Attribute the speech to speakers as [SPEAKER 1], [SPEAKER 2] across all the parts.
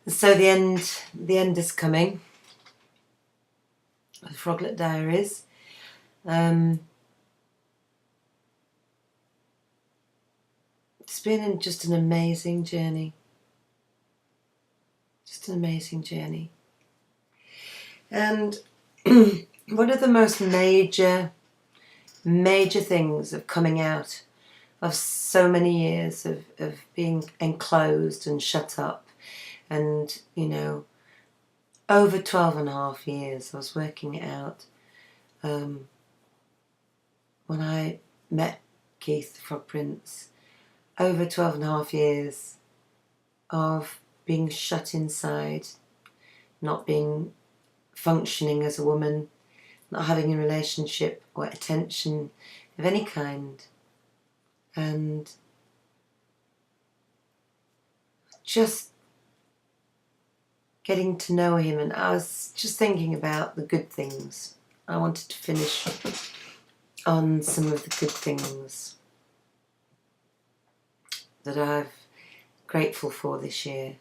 [SPEAKER 1] So the end is coming. The Froglet Diaries. It's been just an amazing journey. Just an amazing journey. And one of the most major things of coming out of so many years of being enclosed and shut up, and over 12 and a half years I was working it out. When I met Keith, the Frog Prince, over 12 and a half years of being shut inside, not being functioning as a woman, not having a relationship or attention of any kind, and just getting to know him. And I was just thinking about the good things. I wanted to finish on some of the good things that I'm grateful for this year.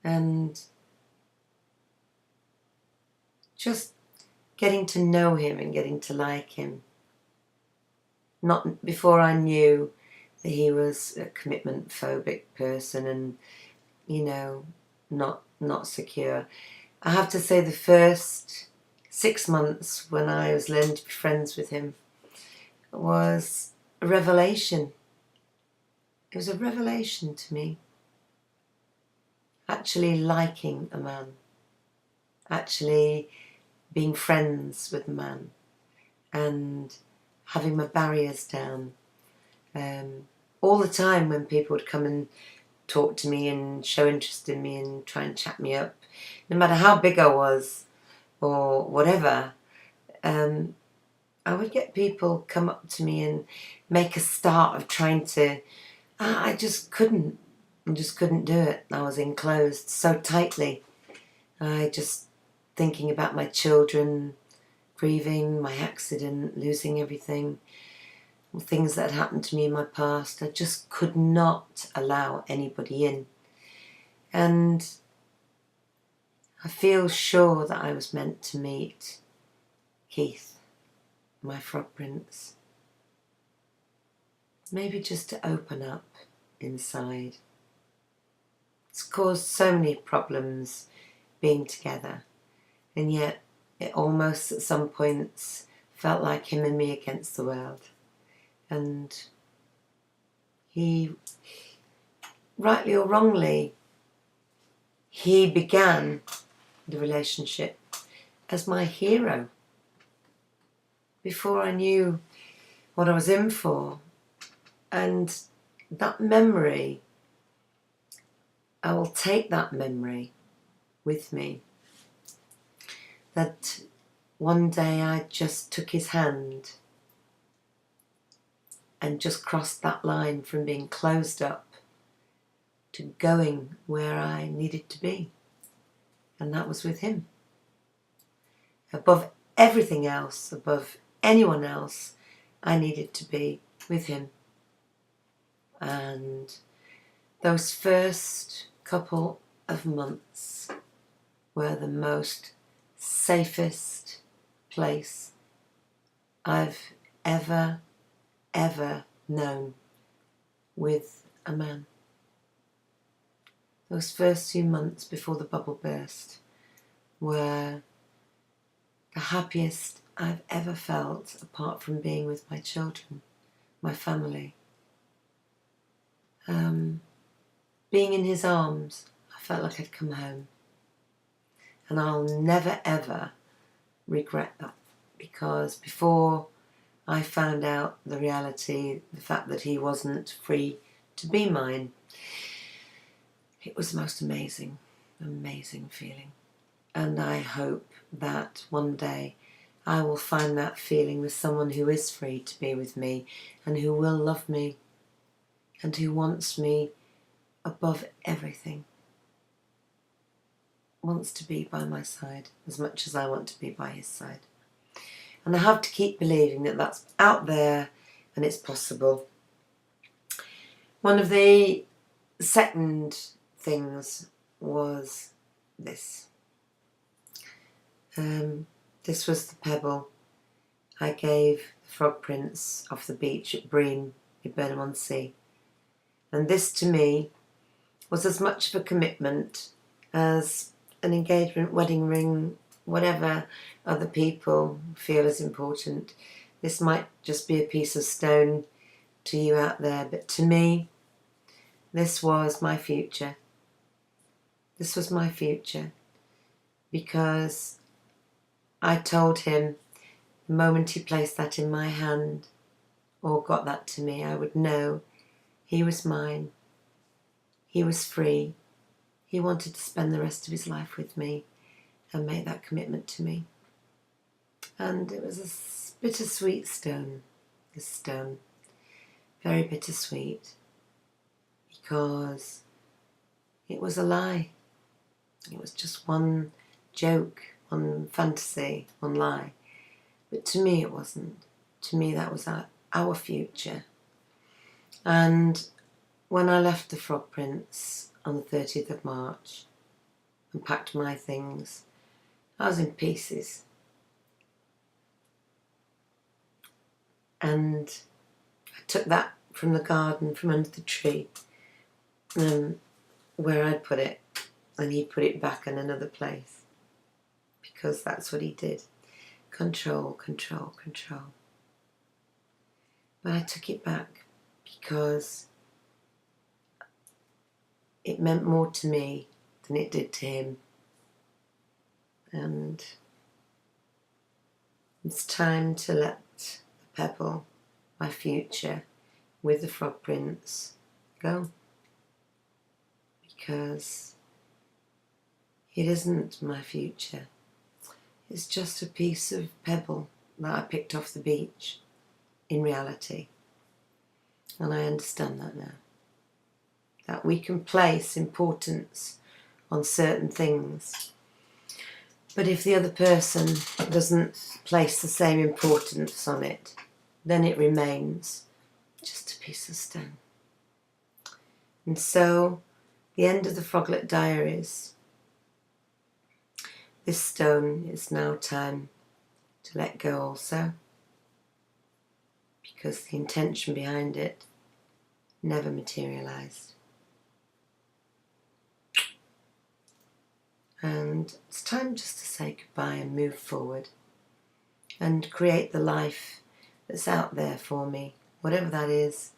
[SPEAKER 1] And just getting to know him and getting to like him. Not before I knew that he was a commitment phobic person and, not secure. I have to say the first 6 months when I was learning to be friends with him was a revelation. It was a revelation to me. Actually liking a man. Actually being friends with a man. And having my barriers down. All the time when people would come and talk to me and show interest in me and try and chat me up, no matter how big I was or whatever, I would get people come up to me and make a start of trying to... I just couldn't do it. I was enclosed so tightly. I just thinking about my children, grieving, my accident, losing everything, things that had happened to me in my past. I just could not allow anybody in. And I feel sure that I was meant to meet Keith, my Frog Prince. Maybe just to open up inside. It's caused so many problems being together, and yet it almost at some points felt like him and me against the world. And he, rightly or wrongly, he began the relationship as my hero. Before I knew what I was in for. And that memory, I will take that memory with me. That one day I just took his hand and just crossed that line from being closed up to going where I needed to be. And that was with him. Above everything else, above anyone else, I needed to be with him. And those first couple of months were the most safest place I've ever known with a man. Those first few months before the bubble burst were the happiest I've ever felt, apart from being with my children, my family. Being in his arms, I felt like I'd come home. And I'll never ever regret that, because before I found out the reality, the fact that he wasn't free to be mine, it was the most amazing feeling. And I hope that one day I will find that feeling with someone who is free to be with me and who will love me and who wants me above everything. Wants to be by my side as much as I want to be by his side. And I have to keep believing that that's out there and it's possible. One of the second things was this. This was the pebble I gave the frog prince off the beach at Breen in Burnham-on-Sea. And this to me was as much of a commitment as an engagement, wedding ring, whatever other people feel is important. This might just be a piece of stone to you out there, but to me, this was my future. This was my future because I told him the moment he placed that in my hand or got that to me, I would know he was mine. He was free. He wanted to spend the rest of his life with me and make that commitment to me. And it was a bittersweet stone, this stone. Very bittersweet because it was a lie. It was just one joke, one fantasy, one lie. But to me it wasn't. To me that was our future. And when I left the Frog Prince on the 30th of March and packed my things, I was in pieces. And I took that from the garden, from under the tree, where I'd put it, and he put it back in another place. Because that's what he did. Control, control, control. But I took it back because it meant more to me than it did to him. And it's time to let the pebble, my future, with the Frog Prince, go. Because it isn't my future. It's just a piece of pebble that I picked off the beach in reality. And I understand that now. That we can place importance on certain things. But if the other person doesn't place the same importance on it, then it remains just a piece of stone. And so, the end of the Froglet Diaries. This stone is now time to let go also, because the intention behind it never materialised. And it's time just to say goodbye and move forward and create the life that's out there for me, whatever that is,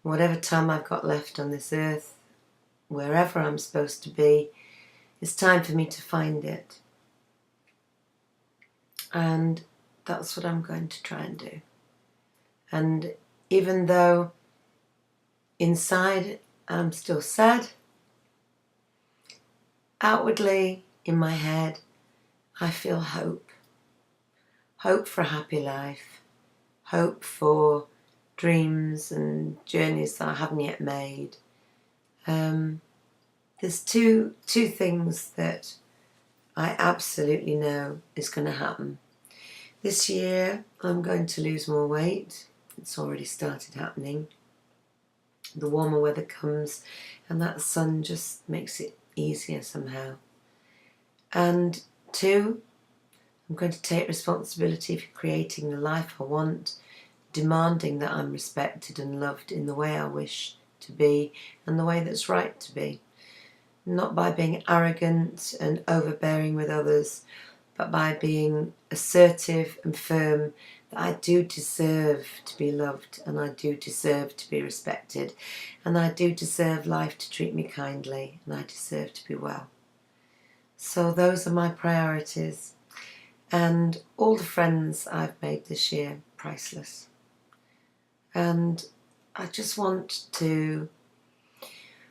[SPEAKER 1] whatever time I've got left on this earth, wherever I'm supposed to be, it's time for me to find it. And that's what I'm going to try and do. And even though inside I'm still sad, outwardly in my head I feel hope. Hope for a happy life. Hope for dreams and journeys that I haven't yet made. There's two things that I absolutely know is going to happen. This year I'm going to lose more weight. It's already started happening. The warmer weather comes and that sun just makes it easier somehow. And 2, I'm going to take responsibility for creating the life I want, demanding that I'm respected and loved in the way I wish to be and the way that's right to be. Not by being arrogant and overbearing with others, but by being assertive and firm that I do deserve to be loved and I do deserve to be respected and I do deserve life to treat me kindly and I deserve to be well. So those are my priorities, and all the friends I've made this year, priceless. And I just want to,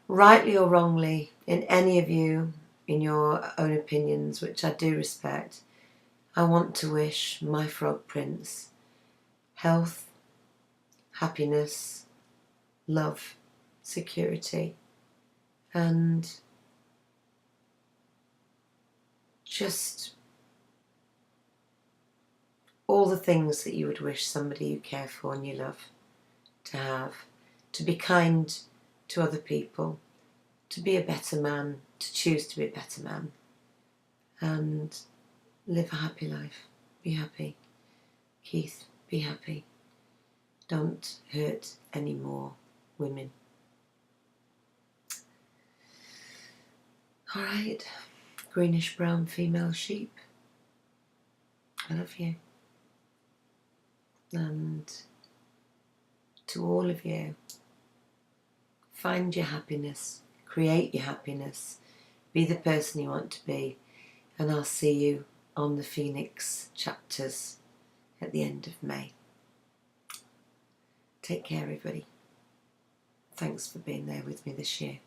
[SPEAKER 1] rightly or wrongly, in any of you, in your own opinions, which I do respect, I want to wish my Frog Prince health, happiness, love, security, and just all the things that you would wish somebody you care for and you love to have. To be kind to other people, to be a better man, to choose to be a better man, and live a happy life. Be happy. Keith, be happy. Don't hurt any more women. All right, greenish brown female sheep. I love you. And to all of you, find your happiness, create your happiness, be the person you want to be, and I'll see you on the Phoenix chapters at the end of May. Take care, everybody. Thanks for being there with me this year.